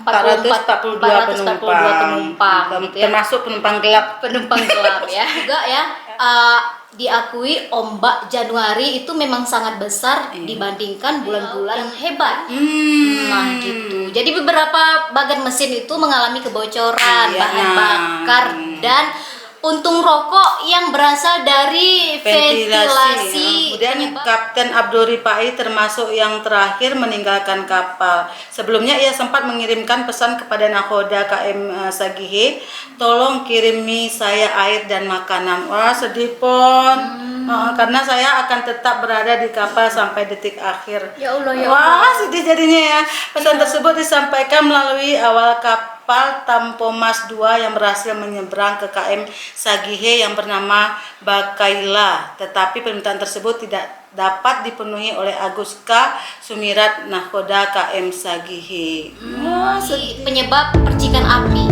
penumpang gitu ya. Termasuk penumpang gelap. Penumpang gelap ya. Juga ya, diakui ombak Januari itu memang sangat besar dibandingkan bulan-bulan yang hebat. Nah gitu. Jadi beberapa bagian mesin itu mengalami kebocoran bahan bakar dan untung rokok yang berasal dari ventilasi. Kemudian Kapten Abdul Ripai termasuk yang terakhir meninggalkan kapal. Sebelumnya ia sempat mengirimkan pesan kepada nakoda KM Sagihe, tolong kirimi saya air dan makanan. Wah sedih Pon. Karena saya akan tetap berada di kapal sampai detik akhir. Ya Allah ya Allah. Wah sedih jadinya ya. Pesan tersebut disampaikan melalui awal kapal Tampomas 2 yang berhasil menyeberang ke KM Sagihe yang bernama Bakaila, tetapi permintaan tersebut tidak dapat dipenuhi oleh Agus K. Sumirat Nakoda KM Sagihe. Penyebab percikan api.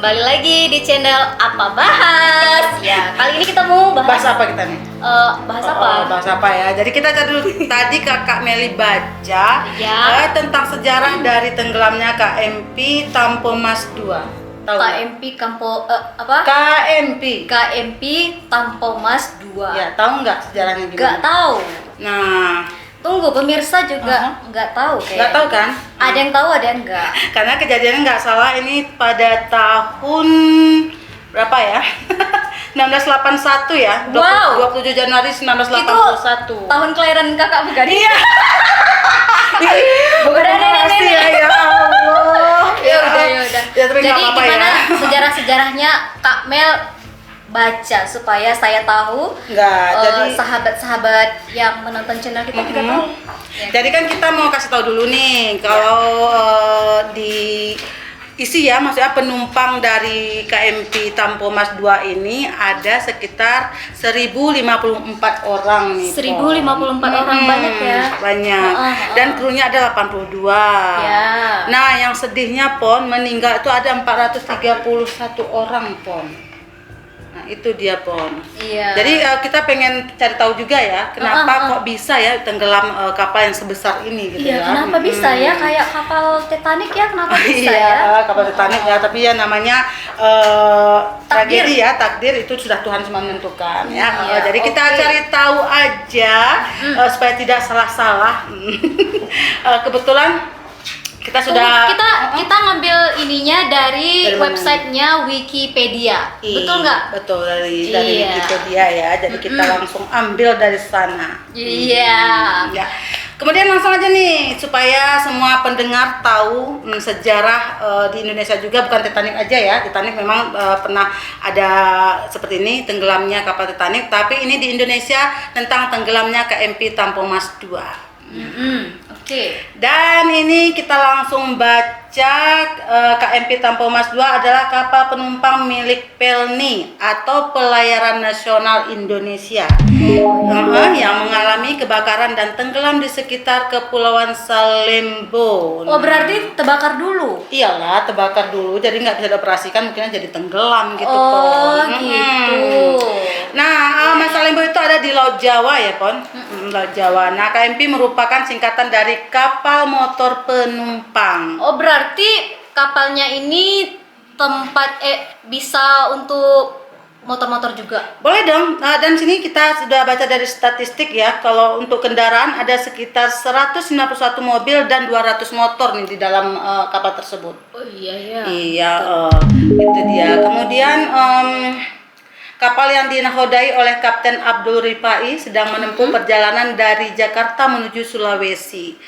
Kembali lagi di channel Apa Bahas. Ya, kali ini kita mau bahas apa kita nih? Bahas apa? Bahas apa ya? Jadi kita tadi Kakak Meli baca tentang sejarah dari tenggelamnya KMP Tampomas 2. Tahu KMP apa? KMP Tampomas 2. Ya, tahu nggak sejarahnya gimana? Nggak tahu. Nah, tunggu, pemirsa juga nggak tahu kayak. Nggak tahu kan? Ada yang tahu, ada yang nggak. Karena kejadiannya nggak salah ini pada tahun berapa ya? 1981 ya. Wow. 27 Januari 1981. Itu tahun kelahiran kakak bukan? Iya. Udah ya, ya Allah. Ya udah. Ya, Jadi gimana sejarah-sejarahnya Kak Mel baca supaya saya tahu, jadi sahabat-sahabat yang menonton channel kita juga tahu. Ya. Jadi kan kita mau kasih tahu dulu nih kalau di isi ya, maksudnya penumpang dari KMP Tampomas 2 ini ada sekitar 1054 orang nih. 1054 orang banyak ya. Banyak. Dan krunya ada 82. Ya. Nah, yang sedihnya Pon, meninggal itu ada 431 orang Pon. Nah, itu dia Pon. Iya. Jadi kita pengen cari tahu juga ya, kenapa kok bisa ya tenggelam kapal yang sebesar ini gitu ya. Kenapa bisa ya, kayak kapal Titanic ya, kenapa bisa ya? Kapal Titanic ya, tapi ya namanya tragedi ya, takdir itu sudah Tuhan semua menentukan ya. Jadi kita cari tahu aja supaya tidak salah-salah. Kebetulan kita ngambil ininya dari websitenya Wikipedia. Betul nggak? Betul, dari Wikipedia ya. Jadi kita langsung ambil dari sana. Iya. Ya. Kemudian langsung aja nih supaya semua pendengar tahu sejarah di Indonesia juga, bukan Titanic aja ya. Titanic memang pernah ada seperti ini tenggelamnya kapal Titanic, tapi ini di Indonesia tentang tenggelamnya KMP Tampomas 2. Dan ini kita langsung baca KMP Tampomas 2 adalah kapal penumpang milik Pelni atau Pelayaran Nasional Indonesia yang mengalami kebakaran dan tenggelam di sekitar Kepulauan Salembo. Oh, berarti terbakar dulu? Iyalah, terbakar dulu, jadi nggak bisa dioperasikan, mungkin jadi tenggelam gitu. Gitu. Nah, Mas Salembo itu ada di Laut Jawa ya Pon. Laut Jawa. Nah, KMP merupakan singkatan dari kapal motor penumpang. Oh, berarti kapalnya ini tempat bisa untuk motor-motor juga? Boleh dong. Dan sini kita sudah baca dari statistik ya, kalau untuk kendaraan ada sekitar 191 mobil dan 200 motor nih di dalam kapal tersebut. Oh iya ya. Iya, itu dia. Kemudian Kapal yang dinakodai oleh Kapten Abdul Rifai sedang menempuh perjalanan dari Jakarta menuju Sulawesi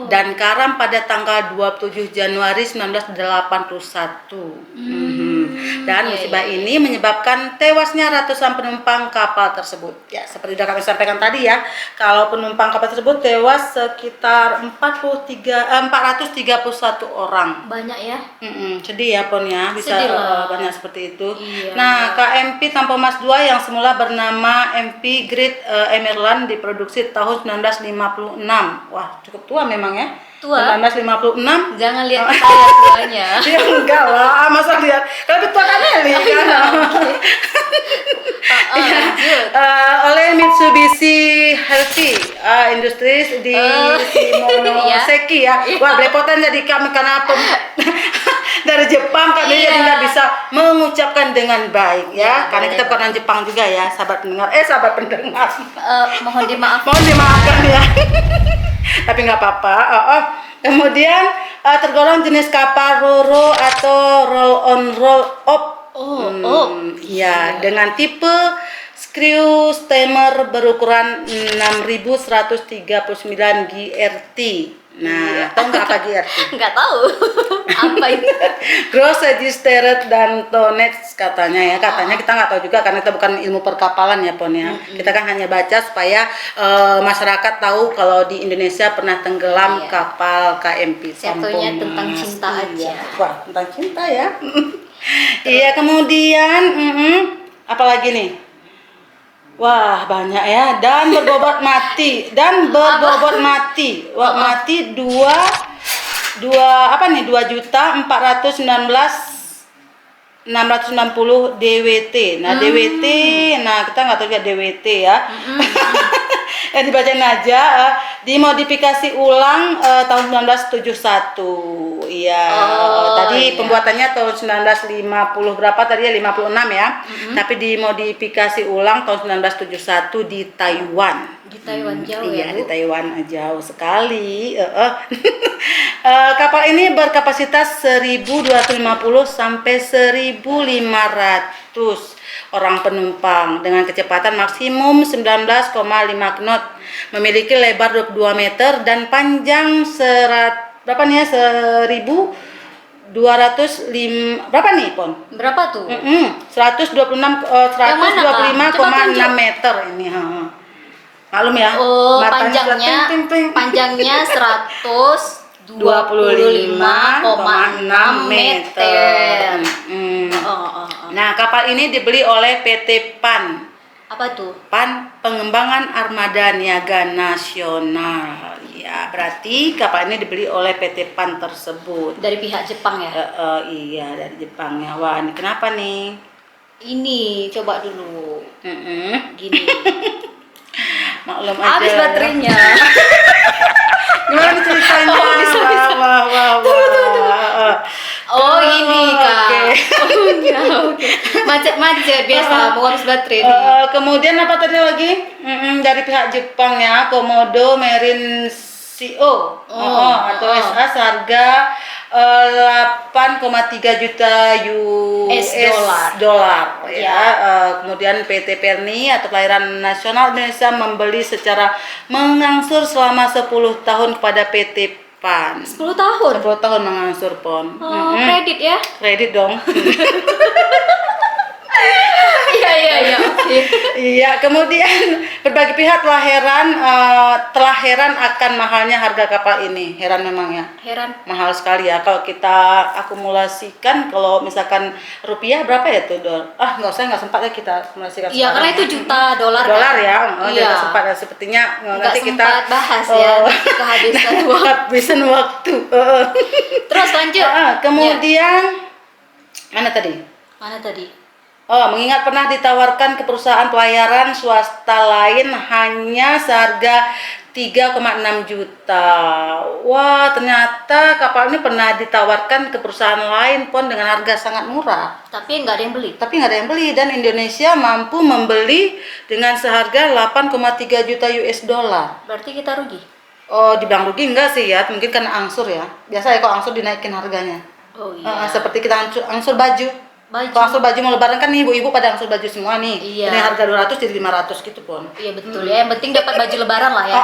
dan karam pada tanggal 27 Januari 1981. Dan musibah ini menyebabkan tewasnya ratusan penumpang kapal tersebut. Ya, seperti sudah kami sampaikan tadi ya, kalau penumpang kapal tersebut tewas sekitar 431 orang. Banyak ya. Sedih ya Pon ya, bisa Sedih lah. banyak seperti itu. Iya. Nah, KMP Tampomas 2 yang semula bernama MP Great Emerald diproduksi tahun 1956. Wah, cukup tua memang ya. Tua? 1956. Jangan lihat saya tuanya. Ya enggak lah, masa lihat. Kalau tua kan Eli kan. Lanjut. Oleh Mitsubishi Heavy Industries di Shimonoseki ya. Wah, belepotan jadi kami karena dari Jepang kami jadi nggak bisa mengucapkan dengan baik ya. Karena kita bukan orang Jepang juga ya, sahabat pendengar. Sahabat pendengar. Mohon dimaaf. Mohon dimaafkan ya. Tapi nggak apa-apa. Kemudian tergolong jenis kapal Roro atau roll on roll off. Iya, dengan tipe screw steamer berukuran 6139 GRT. Nah, tahu nggak apa GRT? Nggak tahu. Apa itu? Gross Registered dan Tonnage katanya ya. Katanya kita nggak tahu juga karena kita bukan ilmu perkapalan ya Pon ya. Kita kan hanya baca supaya masyarakat tahu kalau di Indonesia pernah tenggelam kapal KMP Satunya tentang cinta aja. Wah, tentang cinta ya. Iya, kemudian apalagi nih? Wah, banyak ya. Dan berbobot mati. Wah, mati 2.419.660 DWT. Nah, DWT, nah kita nggak tahu juga DWT ya. Ya dibacain aja. Dimodifikasi ulang tahun 1971. Iya. Tadi pembuatannya tahun 1950 berapa tadi ya, 56 ya. Tapi dimodifikasi ulang tahun 1971 di Taiwan. Di Taiwan jauh Iya, ya, di Bu? Taiwan jauh sekali. Kapal ini berkapasitas 1.250 sampai 1.500 orang penumpang dengan kecepatan maksimum 19,5 knot, memiliki lebar 22 meter dan panjang berapa nih ya, 1.205 berapa nih Pon? Berapa tuh? 125,6 meter ini. Malum ya. Panjangnya 125,6 meter. Nah, kapal ini dibeli oleh PT PAN. Apa tuh? PAN Pengembangan Armada Niaga Nasional. Ya, berarti kapal ini dibeli oleh PT PAN tersebut. Dari pihak Jepang ya? Iya, dari Jepang ya. Wah, ini kenapa nih? Ini coba dulu. Gini. Maklum aja. Habis baterainya. Gimana ceritanya? Wah. Ini Kak. Oke. Macet-macet biasa mau habis baterai nih. Kemudian apa tadi lagi? Dari pihak Jepang ya, Komodo Marine CO atau SA seharga 8,3 juta US dollar ya. Kemudian PT Perni atau Pelayaran Nasional Indonesia membeli secara mengangsur selama 10 tahun kepada PT PAN. 10 tahun? 10 tahun mengangsur Pon. Kredit ya? Kredit dong. Iya, oke. Iya, kemudian berbagai pihak telah heran akan mahalnya harga kapal ini. Heran memang ya. Heran. Mahal sekali ya. Kalau kita akumulasikan, kalau misalkan rupiah berapa ya tuh nggak sempat ya kita akumulasikan. Iya, karena itu juta dolar. Dolar kan? ya. Iya. Nggak sempat ya. Sepertinya nanti kita bahas ya. Kehabisan waktu. Kehabisan waktu. Terus lanjut. Kemudian mana tadi? Mengingat pernah ditawarkan ke perusahaan pelayaran swasta lain hanya seharga 3,6 juta. Wah, ternyata kapal ini pernah ditawarkan ke perusahaan lain Pon dengan harga sangat murah. Tapi nggak ada yang beli. Dan Indonesia mampu membeli dengan seharga 8,3 juta US dollar. Berarti kita rugi. Dibilang rugi enggak sih ya, mungkin karena angsur ya. Biasa ya kalau angsur dinaikin harganya. Oh iya. Seperti kita angsur baju. Baju. Kalau angsur baju mau lebaran kan nih ibu-ibu pada angsur baju semua nih. Iya. Dari harga 200 jadi 500 gitu pun. Iya betul ya. Yang penting dapat baju lebaran lah ya.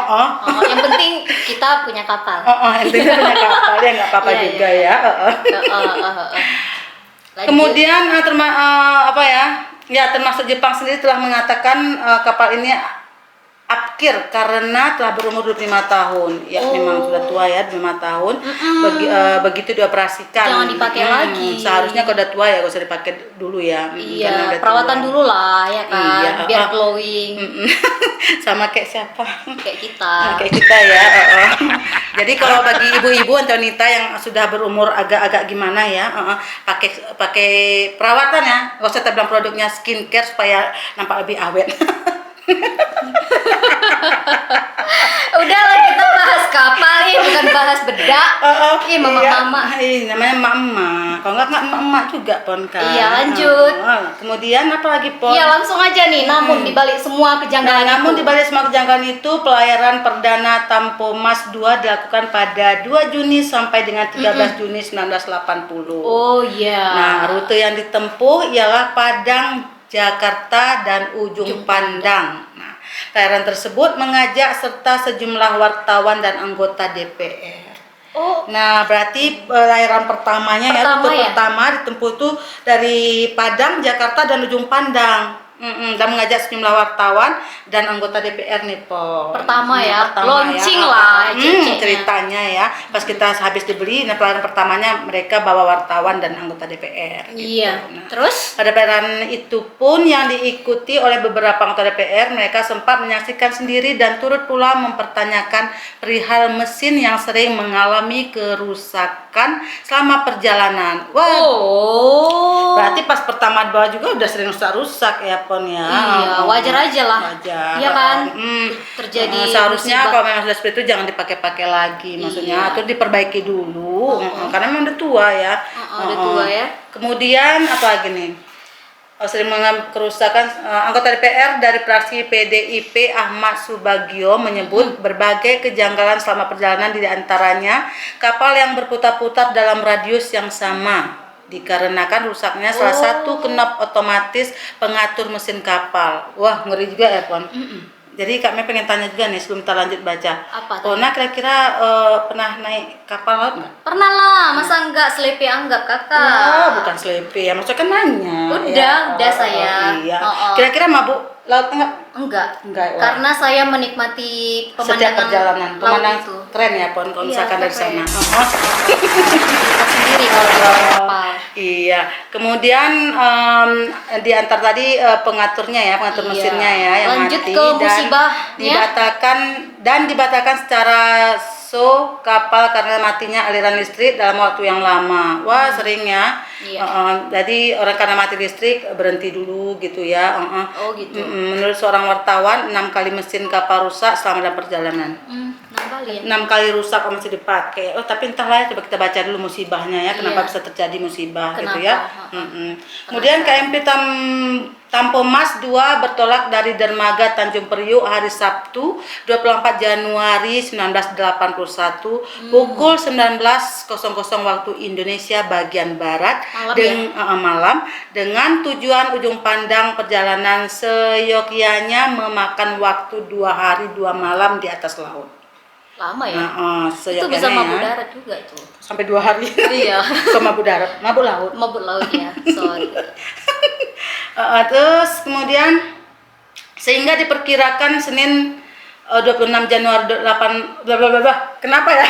Yang penting kita punya kapal. Intinya punya kapal ya nggak apa-apa Iya, juga iya. ya. Lanjut. Kemudian apa ya? Ya termasuk Jepang sendiri telah mengatakan kapal ini apkir karena telah berumur 25 tahun. Ya memang sudah tua ya 25 tahun. Begitu dioperasikan. Jangan dipakai lagi. Seharusnya kalau udah tua ya gak usah dipakai dulu ya. Iya, perawatan dulu lah ya kan, Iya, biar glowing. Sama kayak siapa? Kayak kita. Kayak kita ya. Jadi kalau bagi ibu-ibu atau wanita yang sudah berumur agak-agak gimana ya, pakai perawatan ya. Gak usah bilang produknya skincare supaya nampak lebih awet. Udahlah kita bahas kapal nih, bukan bahas bedak. Mama-mama. Iya, namanya emak-emak. Kalau nggak emak-emak juga pon kan. Iya, lanjut. Kemudian apa lagi pon? Iya langsung aja nih. Namun dibalik semua kejanggalan Namun itu. dibalik semua kejanggalan itu, pelayaran perdana Tampomas 2 dilakukan pada 2 Juni sampai dengan 13 Juni 1980. Oh iya. Nah, rute yang ditempuh ialah Padang, Jakarta, dan Ujung Pandang. Nah, pelayaran tersebut mengajak serta sejumlah wartawan dan anggota DPR. Oh, Nah, berarti pelayaran pertamanya Pertama rute ya? pertama ditempuh tuh dari Padang, Jakarta, dan Ujung Pandang. Dan mengajak sejumlah wartawan dan anggota DPR nih, Po. Pertama ya, Pertama launching lah ceceknya. ceritanya ya. Pas kita habis dibeli, nah pelayaran pertamanya mereka bawa wartawan dan anggota DPR. Iya. Nah, Terus? pada pelayaran itu pun yang diikuti oleh beberapa anggota DPR, mereka sempat menyaksikan sendiri dan turut pula mempertanyakan perihal mesin yang sering mengalami kerusakan selama perjalanan. Wah, Oh. berarti pas pertama bawa juga udah sering rusak ya Pon ya. Iya, wajar aja lah. Wajar. Iya kan? Terjadi seharusnya musibah. kalau memang sudah seperti itu jangan dipakai-pakai lagi, maksudnya Iya. terus diperbaiki dulu. Karena memang udah tua ya. Udah tua ya. Kemudian apa lagi nih? Sering mengalami kerusakan. Anggota DPR dari fraksi PDIP Ahmad Subagio menyebut berbagai kejanggalan selama perjalanan, di antaranya kapal yang berputar-putar dalam radius yang sama dikarenakan rusaknya salah satu knop otomatis pengatur mesin kapal. Wah, ngeri juga ya Pon. Jadi kami pengen tanya juga nih sebelum kita lanjut baca. Apa tadi? Pona kira-kira pernah naik kapal laut nggak? Pernah lah, masa enggak selepe anggap kakak? Oh, bukan selepe ya, maksudnya kan nanya. Udah saya. Iya. Oh. Kira-kira mabuk laut enggak? Enggak. Enggak. Wah. Karena saya menikmati Setiap pemandangan perjalanan, laut pemandangan itu. keren ya Pon kalau Iya, misalkan dari keren. sana. Lihat sendiri kalau di bawah kapal. Iya. Kemudian di antar tadi pengaturnya ya, pengatur Iya. mesinnya ya yang Lanjut mati ke dan musibahnya. dibatalkan secara kapal karena matinya aliran listrik dalam waktu yang lama. Wah, sering ya. Iya. Jadi orang karena mati listrik berhenti dulu gitu ya. Oh gitu. Menurut seorang wartawan, 6 kali mesin kapal rusak selama dalam perjalanan. 6 kali ya. 6 kali rusak masih dipakai. Oh, tapi entahlah ya, coba kita baca dulu musibahnya ya, kenapa Iya. bisa terjadi musibah gitu Kenapa? ya. Kemudian KMP Tampomas 2 bertolak dari dermaga Tanjung Priuk hari Sabtu 24 Januari 1981 pukul 19.00 waktu Indonesia bagian barat Malam dengan tujuan Ujung Pandang. Perjalanan seyogyanya memakan waktu 2 hari 2 malam di atas laut. Lama ya. Itu Itu bisa mabuk darat juga tuh. sampai 2 hari. Iya. Ke mabuk darat, mabuk laut. Mabuk laut ya. Sorry. Terus kemudian sehingga diperkirakan Senin 26 Januari 8 bla bla bla bla. Kenapa ya?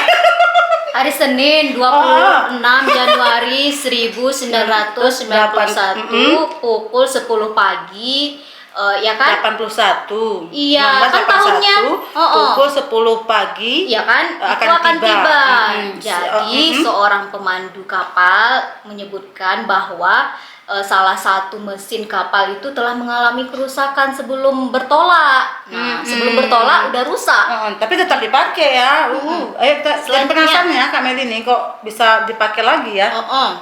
Hari Senin 26 Januari 1991 pukul 10 pagi ya kan? 81. Iya, kan 1981, tahunnya. pukul 10 pagi. Iya kan? Akan Itu akan tiba. tiba. Mm-mm. Jadi seorang pemandu kapal menyebutkan bahwa salah satu mesin kapal itu telah mengalami kerusakan sebelum bertolak. Nah, sebelum bertolak udah rusak. Tapi tetap dipakai ya. Ayo kita jadi Selanjutnya. penasaran ya Kak Meli nih kok bisa dipakai lagi ya.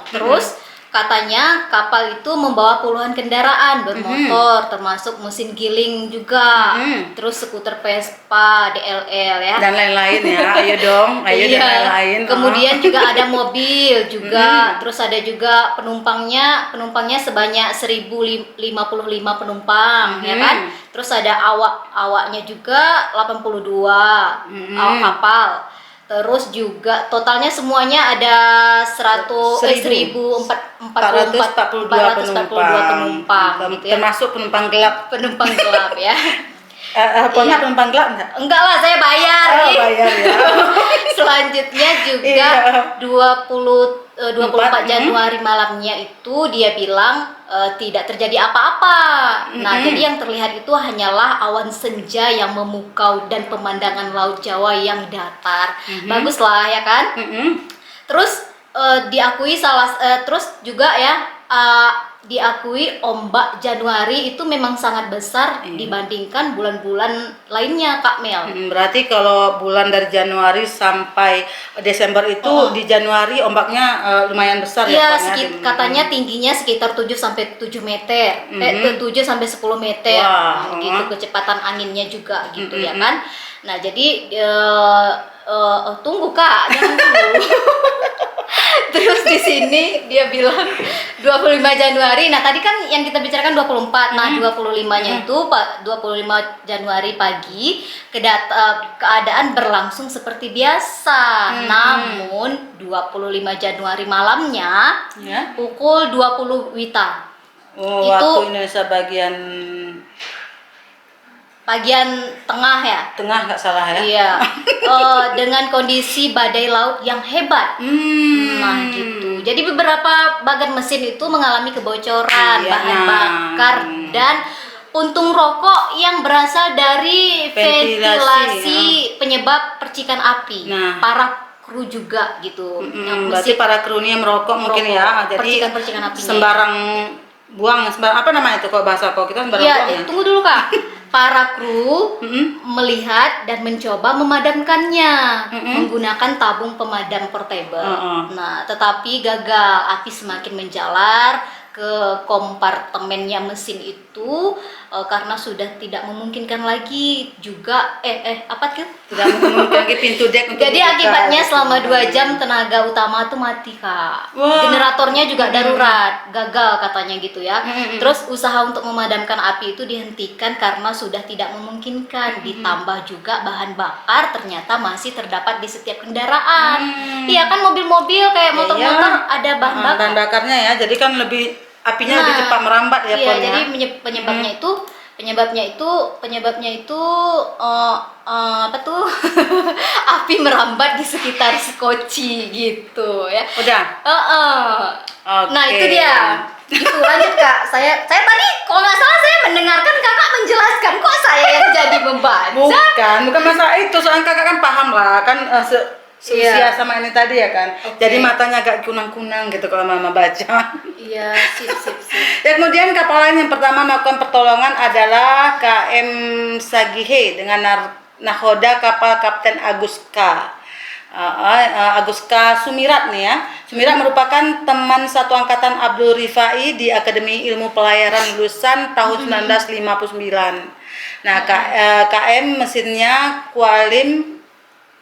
Terus katanya kapal itu membawa puluhan kendaraan bermotor, termasuk mesin giling juga, terus skuter Vespa, DLL ya, Dan lain-lain ya. Ayo dong, ayo dan lain-lain. Kemudian juga ada mobil juga, terus ada juga penumpangnya sebanyak 1055 penumpang, ya kan? Terus ada awaknya juga 82 awak kapal. Terus juga totalnya semuanya ada 1442 penumpang gitu ya. Termasuk penumpang gelap. Penumpang gelap ya. Pokoknya penumpang gelap enggak? Enggak lah, saya bayar Oh, nih. bayar ya. Selanjutnya juga 24 Januari malamnya itu dia bilang tidak terjadi apa-apa. Nah, jadi yang terlihat itu hanyalah awan senja yang memukau dan pemandangan Laut Jawa yang datar. Bagus lah ya kan? Terus terus juga ya diakui ombak Januari itu memang sangat besar dibandingkan bulan-bulan lainnya, Kak Mel. Berarti kalau bulan dari Januari sampai Desember itu di Januari ombaknya lumayan besar ya, Pak, katanya tingginya sekitar 7 sampai 7 meter. 7 sampai 10 meter. Wah, Gitu kecepatan anginnya juga gitu ya kan. Nah, jadi tunggu Kak, jangan dulu. Terus di sini dia bilang 25 Januari. Nah, tadi kan yang kita bicarakan 24. Nah, 25-nya itu 25 Januari pagi keadaan berlangsung seperti biasa. Namun 25 Januari malamnya pukul 20 Wita. Oh, itu waktu Indonesia bagian tengah ya. tengah nggak salah ya. Iya. Dengan kondisi badai laut yang hebat. Nah, gitu. Jadi beberapa bagian mesin itu mengalami kebocoran bahan bakar dan puntung rokok yang berasal dari ventilasi penyebab percikan api. Para kru juga gitu. Berarti para krunya merokok mungkin ya. Jadi percikan apinya. sembarang buang, sembarang apa namanya itu kalau bahasa kok kita sembarang buang ya. Tunggu dulu Kak. Para kru melihat dan mencoba memadamkannya menggunakan tabung pemadam portable. Nah, tetapi gagal. Api semakin menjalar ke kompartemennya mesin itu karena sudah tidak memungkinkan lagi juga Tidak memungkinkan lagi pintu dek untuk jadi dibuka, akibatnya gitu. selama 2 jam tenaga utama tuh mati Kak. Wah. Generatornya juga darurat, gagal katanya gitu ya. Terus usaha untuk memadamkan api itu dihentikan karena sudah tidak memungkinkan. Ditambah juga bahan bakar ternyata masih terdapat di setiap kendaraan. Iya kan, mobil-mobil kayak motor-motor ada bahan bakar. Bahan bakarnya ya, jadi kan apinya lebih cepat merambat ya. Iya, jadi penyebabnya itu apa tuh? Api merambat di sekitar skoci gitu ya. Udah. Okay. Nah, itu dia. Gitu, lanjut Kak. Saya tadi kalau nggak salah saya mendengarkan Kakak menjelaskan, kok saya yang jadi membaca? Bukan masalah itu, soalnya Kakak kan paham lah kan seusia sama ini tadi ya kan. Jadi matanya agak kunang-kunang gitu kalau Mama baca. Iya, sip. Ya, kemudian kapal lain yang pertama melakukan pertolongan adalah KM Sagihe dengan nahoda kapal Kapten Aguska Sumirat nih ya. Sumirat merupakan teman satu angkatan Abdul Rifai di Akademi Ilmu Pelayaran lulusan tahun 1959. Nah, KM mesinnya Kualim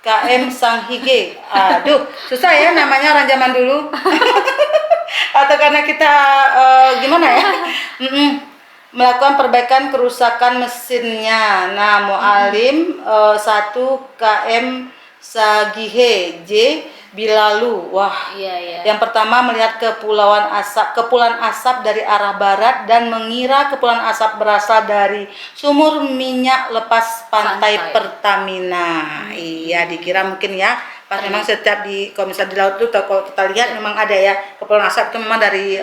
KM Sanghige. Aduh, susah ya namanya orang zaman dulu. Atau karena kita gimana ya? Melakukan perbaikan kerusakan mesinnya. Nah, Mualim 1 KM Sagihe J Bilalu. Wah. Iya. Yang pertama melihat kepulan asap dari arah barat dan mengira kepulan asap berasal dari sumur minyak lepas pantai Pertamina. Iya, dikira mungkin ya. Pas memang setiap kalau misalnya di laut itu kalau kita lihat memang ada ya kepulan asap itu memang dari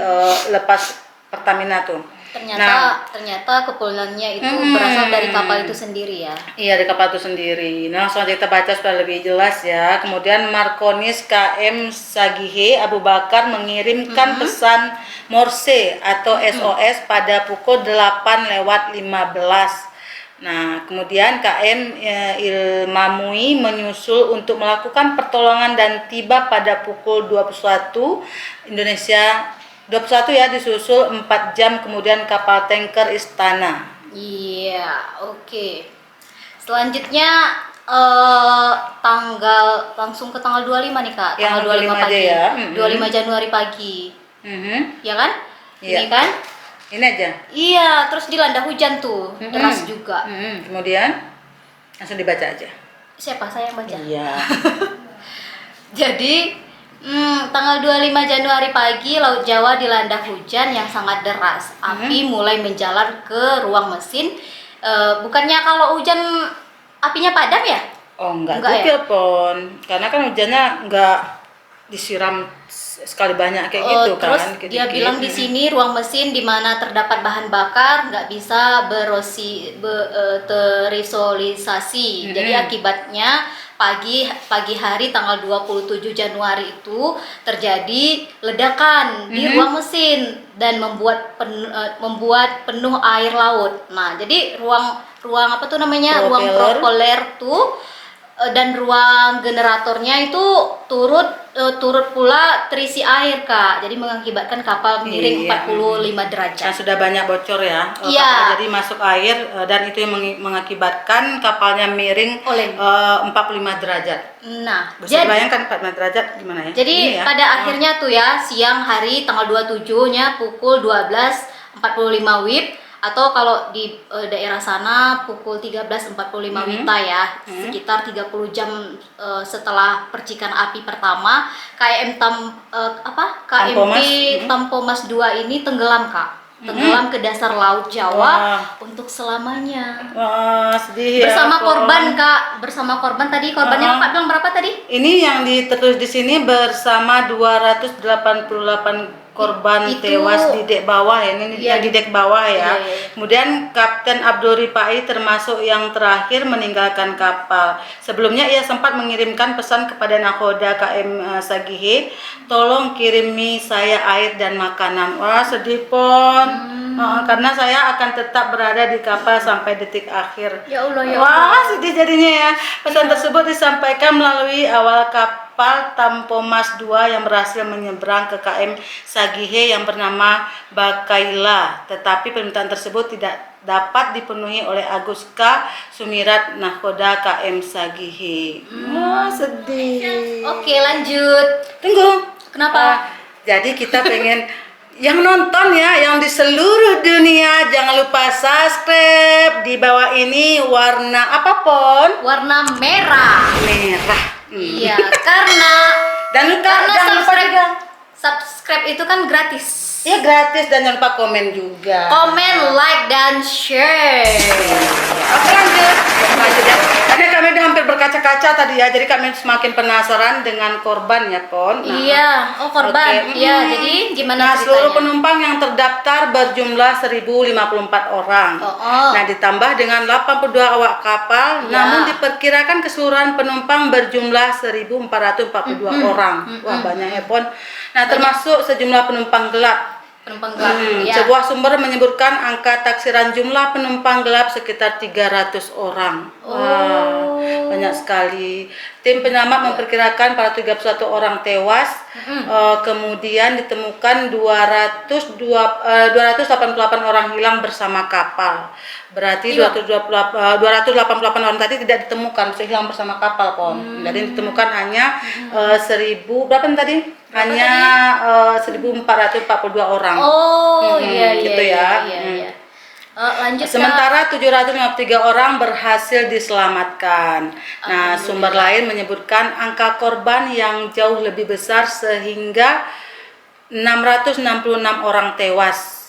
lepas Pertamina tuh. Ternyata kepulannya itu berasal dari kapal itu sendiri ya. Iya, dari kapal itu sendiri. Nah, langsung aja kita baca supaya lebih jelas ya. Kemudian Markonis KM Sagihe Abu Bakar mengirimkan pesan Morse atau SOS pada pukul 8:15. Nah, kemudian KM Ilmamui menyusul untuk melakukan pertolongan dan tiba pada pukul 21 Indonesia 21 ya, disusul 4 jam kemudian kapal tanker Istana. Iya, oke. Selanjutnya langsung ke tanggal 25 nih Kak. Yang Tanggal 25 25 aja pagi. ya. 25 Januari pagi. Ya kan? Iya. Ini kan? Ini aja. Iya, terus dilanda hujan tuh, deras juga. Kemudian langsung dibaca aja. Siapa saya yang baca? Iya. Jadi, tanggal 25 Januari pagi, Laut Jawa dilanda hujan yang sangat deras. Api mulai menjalar ke ruang mesin. Bukannya kalau hujan apinya padam ya? Oh, enggak Enggak juga, Pon. Karena kan hujannya enggak disiram sekali banyak kayak gitu kan. Terus dia bilang di sini ruang mesin di mana terdapat bahan bakar nggak bisa terisolisasi. Jadi akibatnya pagi hari tanggal 27 Januari itu terjadi ledakan di ruang mesin dan membuat penuh air laut. Nah, jadi ruang apa tuh namanya? Ruang propeller tuh dan ruang generatornya itu turut pula terisi air Kak, jadi mengakibatkan kapal miring 45 derajat. Kan sudah banyak bocor ya. Iya. Jadi masuk air dan itu yang mengakibatkan kapalnya miring 45 derajat. Nah, Bisa bayangkan 45 derajat gimana ya? jadi Ini ya. pada akhirnya tuh ya siang hari tanggal 27-nya pukul 12.45 WIB, atau kalau di daerah sana pukul 13.45 WITA ya, sekitar 30 jam setelah percikan api pertama, KMP Tampomas 2 ini tenggelam Kak. Tenggelam ke dasar Laut Jawa untuk selamanya. Wah, sedih ya. Bersama korban Kak, bersama korban tadi, korbannya Kak bilang berapa tadi? Ini yang ditulis di sini bersama 288 korban tewas di dek bawah ya. Ini yang di dek bawah ya. Kemudian Kapten Abdul Ripai termasuk yang terakhir meninggalkan kapal. Sebelumnya ia sempat mengirimkan pesan kepada nakoda KM Sagihe, tolong kirimi saya air dan makanan. Wah, sedih Pon. Karena saya akan tetap berada di kapal sampai detik akhir. Ya Allah, ya Wah, Allah. sedih jadinya ya. Pesan tersebut disampaikan melalui awal kapal Tampomas 2 yang berhasil menyeberang ke KM Sagihe yang bernama Bakaila. Tetapi permintaan tersebut tidak dapat dipenuhi oleh Agus K. Sumirat Nakoda KM Sagihe. Wah, sedih. Oke, lanjut. Tunggu. Kenapa? Jadi kita pengen yang nonton ya, yang di seluruh dunia, jangan lupa subscribe. Di bawah ini warna apa Pon? Warna merah. Merah. Iya, karena Jangan lupa juga. subscribe itu kan gratis. Iya, gratis, dan jangan lupa komen juga. Komen, like, dan share. Oke, lanjut ya. Karena kami udah hampir berkaca-kaca tadi ya, jadi kami semakin penasaran dengan korban ya Pon. Iya, korban. Oke. Iya, jadi gimana Nah, seluruh ceritanya? penumpang yang terdaftar berjumlah 1054 orang. Nah, ditambah dengan 82 awak kapal, namun diperkirakan keseluruhan penumpang berjumlah 1442 orang. Wah, banyak ya Pon. Nah, termasuk sejumlah penumpang gelap. Penumpang gelap. Ya. Sebuah sumber menyebutkan angka taksiran jumlah penumpang gelap sekitar 300 orang. Wah, banyak sekali. Tim penyelamat memperkirakan para 31 orang tewas. Kemudian ditemukan 288 orang hilang bersama kapal. Berarti 288 orang tadi tidak ditemukan, hilang bersama kapal Pon. Jadi ditemukan hanya 1000 berapa tadi? Hanya 1442 orang. Iya, gitu iya, ya. iya. Lanjut. Sementara 753 orang berhasil diselamatkan. Nah, sumber lain menyebutkan angka korban yang jauh lebih besar sehingga 666 orang tewas.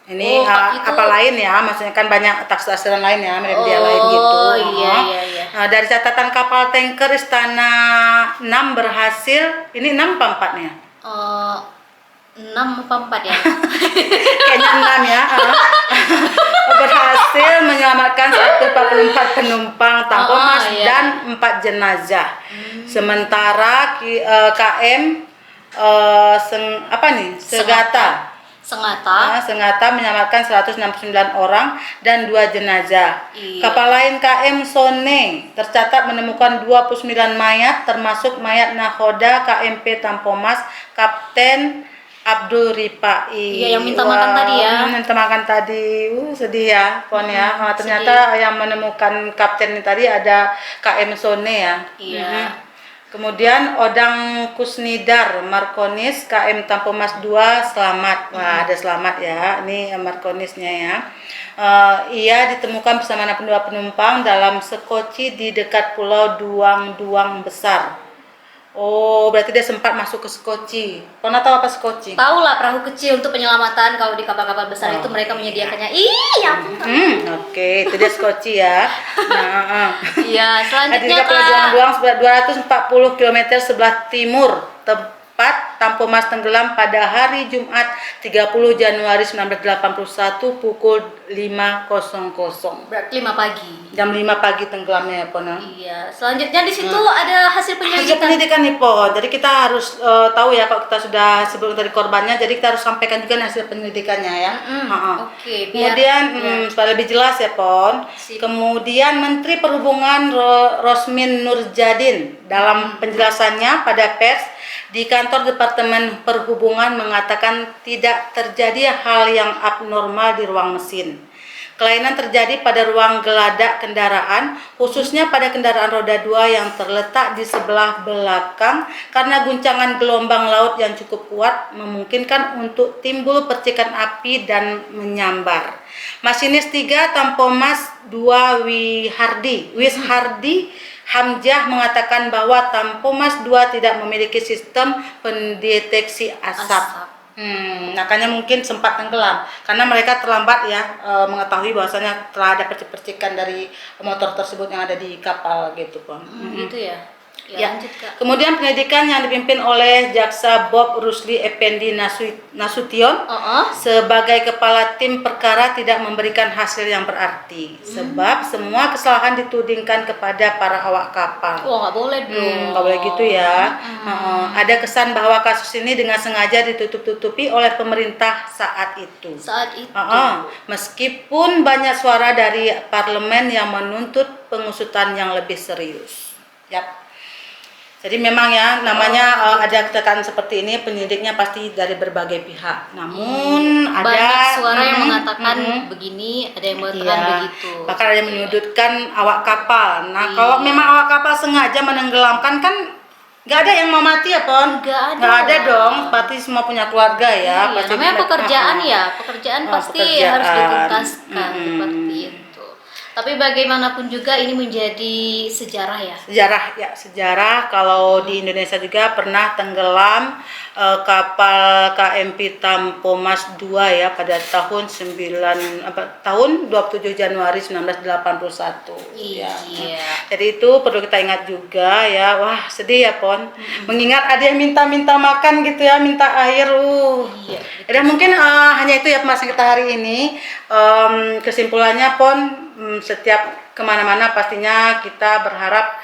Ini apa lain ya? Maksudnya kan banyak taksiran lain ya, media lain gitu. Iya. Nah, dari catatan kapal tanker Istana 6 berhasil, ini 6 apa 4 nih? 6 apa 4 ya? Kayaknya 6 ya. Berhasil menyelamatkan 144 penumpang Tampomas dan 4 jenazah. Sementara KM Senggata menyelamatkan 169 orang dan 2 jenazah. Kapal lain KM Sone tercatat menemukan 29 mayat termasuk mayat nakoda KMP Tampomas Kapten Abdul Rifai. Iya, yang minta makan tadi ya. Minta makan tadi. Sedih ya, Pon ya. Ternyata yang menemukan kapten ini tadi ada KM Sone ya. Iya. Kemudian Odang Kusnidar Markonis KM Tampomas 2 selamat. Wah, ada selamat ya. Ini Markonisnya ya. Ia ditemukan bersama 62 penumpang dalam sekoci di dekat pulau Duang-Duang Besar. Oh, berarti dia sempat masuk ke sekoci. Pernah tahu apa sekoci? Tahu lah, perahu kecil untuk penyelamatan. Kalau di kapal-kapal besar itu mereka menyediakannya. Iya. Oke, itu dia sekoci ya. Nah, Iya, di selanjutnya kapal Kak. Duang-Duang sebelah 240 km sebelah timur tempat Tampomas tenggelam pada hari Jumat 30 Januari 1981 pukul 5.00. Berarti 5 pagi. Jam 5 pagi tenggelamnya ya, Pon. Iya, selanjutnya di situ ada hasil Hasil penyelidikan. penyidikan nih, Pon. Jadi kita harus tahu ya kalau kita sudah sebelum dari korbannya, jadi kita harus sampaikan juga hasil penyelidikannya ya. Oke, biar Kemudian supaya lebih jelas ya, Pon. Sip. Kemudian Menteri Perhubungan Rosmin Nurjadin dalam penjelasannya pada pers di kantor Departemen Perhubungan mengatakan tidak terjadi hal yang abnormal di ruang mesin. Kelainan terjadi pada ruang geladak kendaraan, khususnya pada kendaraan roda 2 yang terletak di sebelah belakang karena guncangan gelombang laut yang cukup kuat memungkinkan untuk timbul percikan api dan menyambar. Masinis 3 Tampomas 2 Wishardi Hamzah mengatakan bahwa Tampomas 2 tidak memiliki sistem pendeteksi asap. Makanya mungkin sempat tenggelam karena mereka terlambat ya mengetahui bahwasanya telah ada percikan dari motor tersebut yang ada di kapal gitu, Pon. Gitu ya. Ya. Lanjut Kak. Kemudian penyelidikan yang dipimpin oleh Jaksa Bob Rusli Effendi Nasution sebagai kepala tim perkara tidak memberikan hasil yang berarti sebab semua kesalahan ditudingkan kepada para awak kapal. Wah, nggak boleh dong. Nggak boleh gitu ya. Ada kesan bahwa kasus ini dengan sengaja ditutup-tutupi oleh pemerintah saat itu. Meskipun banyak suara dari parlemen yang menuntut pengusutan yang lebih serius. Yap. Jadi memang ya namanya ada kecelakaan seperti ini penyidiknya pasti dari berbagai pihak. Namun ada banyak suara yang mengatakan begini, ada yang mengatakan begitu. Bahkan ada yang menyudutkan awak kapal. Nah, kalau memang awak kapal sengaja menenggelamkan kan nggak ada yang mau mati ya, Pon? Nggak ada dong. Pasti semua punya keluarga ya. Iya, pasti namanya pekerjaan ya, pekerjaan pasti harus dituntaskan seperti itu. Tapi bagaimanapun juga ini menjadi sejarah ya. Sejarah kalau di Indonesia juga pernah tenggelam kapal KMP Tampomas 2 ya pada tahun 27 Januari 1981. Iya. Jadi itu perlu kita ingat juga ya. Wah, sedih ya, Pon. Mengingat ada yang minta makan gitu ya, minta air. Iya. Dan mungkin hanya itu ya pembahasan kita hari ini. Kesimpulannya, Pon, setiap kemana-mana pastinya kita berharap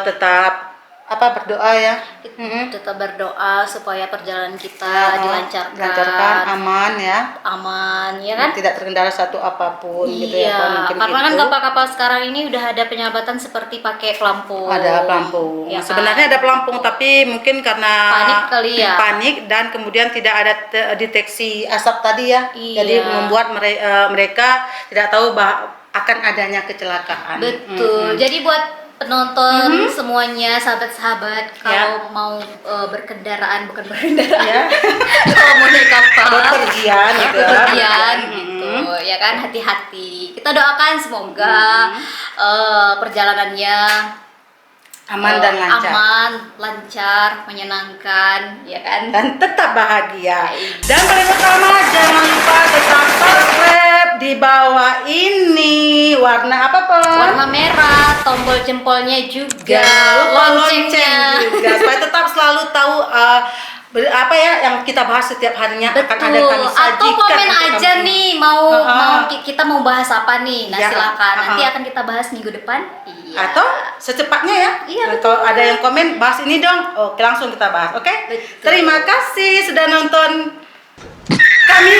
tetap berdoa ya. Tetap berdoa supaya perjalanan kita dilancarkan, aman ya. Aman ya kan? Tidak terkendala satu apapun gitu ya, Pon. Mungkin karena kan gitu. kapal-kapal sekarang ini udah ada penyelamatan seperti pakai pelampung. Ada pelampung. Ya, sebenarnya ada pelampung tapi mungkin karena panik kali ya. Panik dan kemudian tidak ada deteksi asap tadi ya. Iya. Jadi membuat mereka tidak tahu akan adanya kecelakaan. Betul. Jadi buat penonton semuanya, sahabat-sahabat, kalau mau berkendaraan, bukan berkendaraan Ya. kalau mau naik kapal Bepergian gitu ya. bepergian gitu ya kan, hati-hati. Kita doakan semoga perjalanannya aman dan lancar. Aman, lancar, menyenangkan, ya kan? Dan tetap bahagia. Dan paling utama jangan lupa tetap subscribe di bawah ini. Warna apa, Pon? Warna merah, tombol jempolnya juga, Jangan lupa loncengnya. lonceng juga supaya tetap selalu tahu apa ya yang kita bahas setiap harinya akan ada kami sajikan. Atau komen untuk aja kamu. nih kita mau bahas apa nih. Nah, Ya, silakan. Nanti akan kita bahas minggu depan. Iya. Atau secepatnya ya. Iya, Kalau ada yang komen bahas ini dong. Oke, langsung kita bahas. Oke? Betul. Terima kasih sudah nonton kami